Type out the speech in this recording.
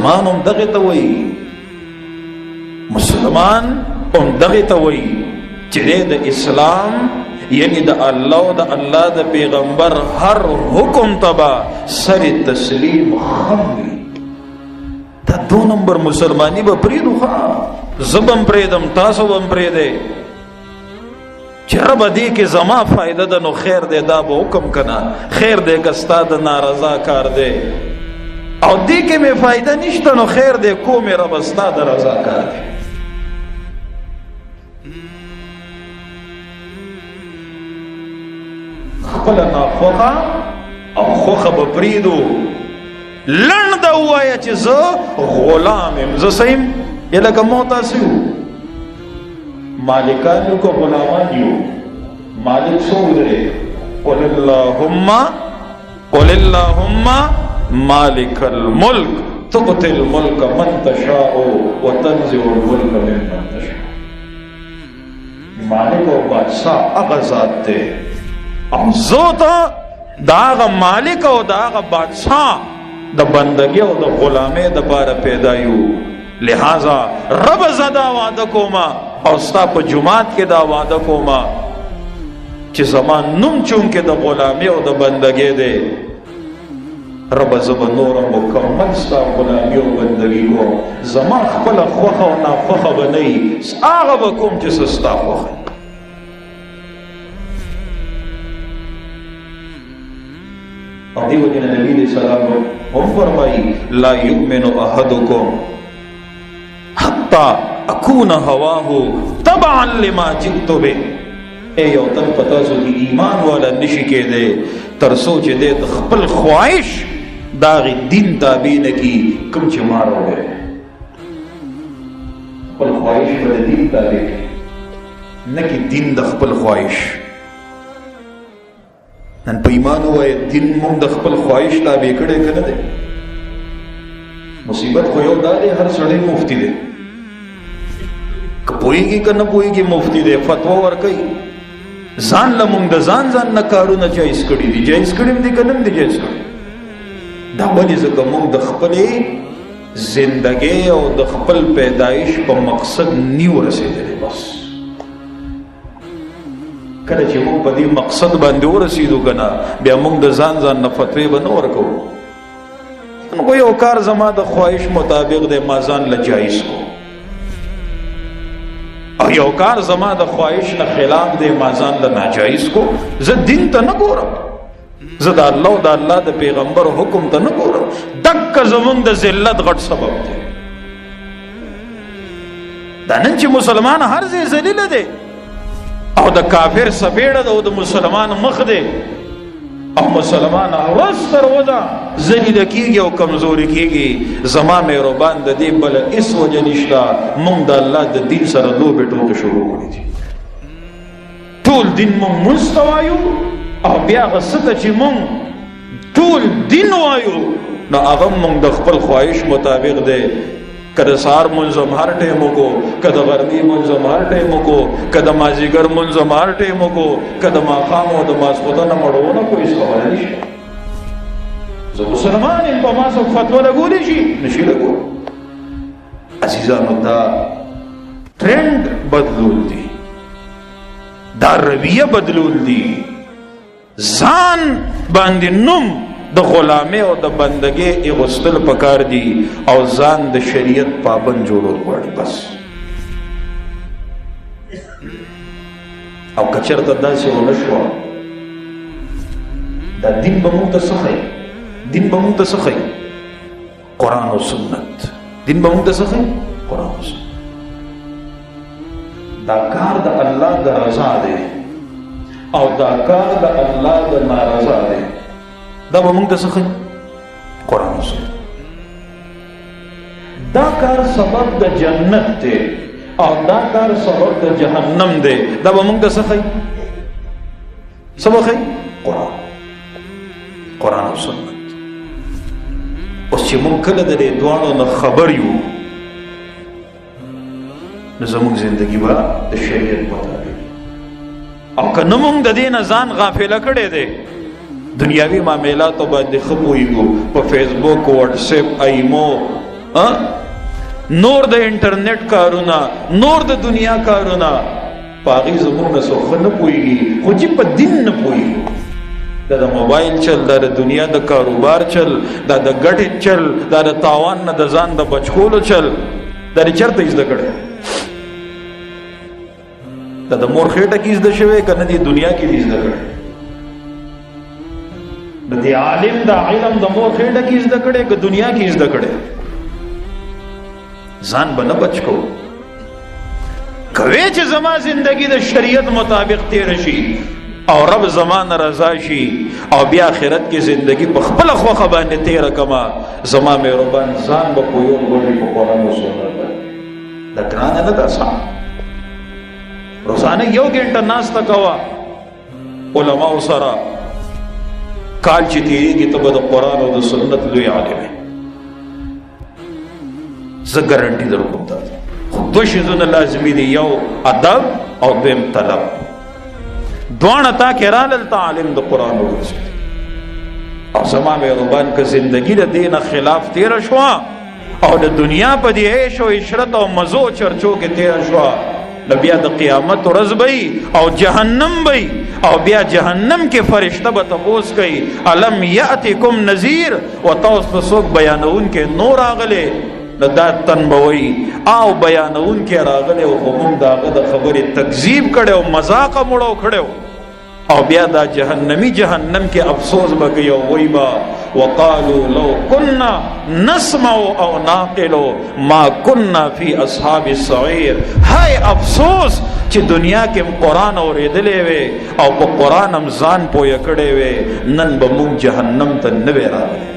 مسلمان هم دغه ته وایي، مسلمان هم دغه ته وایي چې د اسلام یعنی د الله او د الله د پیغمبر هر حکم تبا سر تسلیم خم. دا 2 نمبر مسلمانی به پریدو خواه، زبم پریدم تاسو بم پریده، چه رب دی که زما فائده ده نو خیر ده دا با حکم کنا، خیر ده کستا ده نارضا کار ده، او دی که می فائده نشتا نو خیر ده کو می رب استا ده رضا کار ده. خپل ناخوخه او خوخه بپریدو، لند دا ہوایا چی زو غلامیم، زو سیم یہ لکا موتاسیو مالکانیو کو غلامانیو، مالک سو ادرے قل اللہم مالک الملک تؤتی الملک من تشاء وتنزع الملک من تشاء. مالک و بادشاہ اغزاد دے زوتا دا آغا مالک و دا آغا بادشاہ دا بندگی و دا غلامی دا بارا پیدایو. لہذا رب زدا وعدہ کوما اور ستا پا جماعت کے دا وعدہ کوما چی زمان نم چونکہ دا غلامی و دا بندگی دے رب زبا نورم مکمل ستا غلامی و بندگی کو زمان خپل خوخ و نافخ بنئی آغا بکم چی سستا خوخ. اور دیو جن نبی علیہ السلام ہم فرمائی لا یؤمن احدکم حتی اکون ہواہو تبعا لما جئت بے. اے یو تن پتا سو کی ایمان والا نشی کے دے ترسو چے دے خپل خواہش داغی دین تابین کی کم چے مارو گئے. خپل خواہش پر دین تابین نکی دین دا خپل خواہش نن پا ایمان ہوئے دین مونگ دا خپل خواہش تابع کڑے کنا دے. مصیبت کو یو دا دے ہر سڑے مفتی دے پوئی گی کنا پوئی گی مفتی دے فتوہ ورکی زان لمونگ دا زان نکارو نا جائز کڑی دی جائز کڑیم دی کنم دی جائز کڑی دا ولی زکا مونگ دا خپلے زندگی او دا خپل پیدائش پا مقصد نیو رسے دے بس. کله چې موږ په دې مقصد باندې ورسېدو کنه بیا موږ د ځان نه فتوی به نه ورکوو. نو یو کار زما د خواهش مطابق دی ما ځان له جایز کو، او یو کار زما د خواهش نه خلاف دی ما ځان له ناجایز کو. زه دین ته نه ګورم، زه د الله او د الله د پیغمبر حکم ته نه ګورم. دکه زمونږ د ذلت غټ سبب دی. دا نن چې مسلمان هر ځای ذلیله دی او د کافر سپیڑا دا او د مسلمان مخ دے او مسلمان آواز تر ودا ذلیل کیگی او کمزوری کیگی. زما مہربان دا دی بل اس وجہ نشتا مونگ دا اللہ دا دین سر دو بیٹو کے شروع کری تھی. طول دن مونگ مستوایو او بیا غصتا چی مونگ طول دن وایو نا اغم مونگ دا خپل خواہش مطابق دے. کده سار منظم ہر ٹیموں کو، کده غربی منظم ہر ٹیموں کو، کده مازیگر منظم ہر ٹیموں کو، کده ماقام و دماز خدا نمڑو نا کوئی اس خبر نہیں. زو مسلمان ان پا ماسو فتوہ لگو لیشی نشی لگو. عزیزانو دا ٹرینڈ بدلول دی، دا رویہ بدلول دی. زان باندی نم د غلامه او د بندګۍ اغوستل پکار دي او ځان د شریعت پابند جوړول غواړي بس. او کچرته داسې ونه شوه دا دین به موږ ته څه ښیي؟ دین به موږ ته څه ښیي؟ قرآن او سنت. دین به موږ ته څه ښیي؟ قرآن او سنت. دا کار د الله د رضا دی او دا کار د الله د نارضا دی. دا به موږ ته څه ښیي؟ قرآن او سنت. دا کار سبب د جنت دی او دا کار سبب د جهنم دی. دا به موږ ته څه ښیي؟ څه به ښیي؟ قرآن او سنت. اوس چې موږ کله د دې دواړو نه خبر یو نو زموږ زندگی به د شریعت مطابق او که نه موږ د دې نه ځان غافله کړی دی دنیاوی معاملاتو باندې ښه پوهېږو په فیسبوک، واټس اپ، ایمو نور د انټرنیټ کارونه، نور د دنیا کارونه، پاغي زموږ نه څوک نه پوهېږي، خو چې په دین نه پوهېږي. دا د موبایل چل، دا د دنیا د کاروبار چل، دا د ګټې چل، دا د تاوان نه د ځان د بچکولو چل، دا د چېرته یې زده کړی؟ دا د مور خېټه کې زده شوی که نه دې دنیا کې دې زده کړی؟ د دې عالم دا علم د مور خېټه کې زده کړی که دنیا کې زده کړی؟ ځان به نه بچ کو. کوي چې زما زندگی د شریعت مطابق تیر شي او رب زمان رضا شي او بیا آخرت کې زندگی په خپل خوخه باندې تیر کما، زما مهربان ځان به په یو غوړي په قرآن او سنت دا ګرانه نه ده. صح روزانه 1 غنټه ناسته کوا علماء سره، کال چې تیریږي ته به د قرآن او د سنت لوی عالم یې. زه ګارنټي درکوم تاسو. دو شیزونه لازمي دي، یو ادب او دویم طلب. دوانه تا کې رالل تا عالم د قرآن وګرځي. او زما مهربان که زندگی د دین خلاف تیر شوا او د دنیا په دی عیش او عشرت او مزو چرچو کې تیر شوا، نو بیا د قیامت ورځ بی او جهنم بی، او بیا جهنم کې فرشته به تپوس کوي الم یأتکم نذیر، و تاسو ته څوک بیانون کې نور راغلی؟ نو دا تنبوي او بیانون کې راغلی او هم داغه د خبرې تکذیب کړي او مذاق مړو کړي، او بیا دا جهنمی جهنم کې افسوس بګي او وای با وقالو لو كنا نسمع او ناقل ما كنا في اصحاب السعير. هاي افسوس چې دنیا کې قرآن اورېدلې وي او په قرآن هم ځان پوهه کړې وي، نن به موږ جهنم ته نه وې راغلي.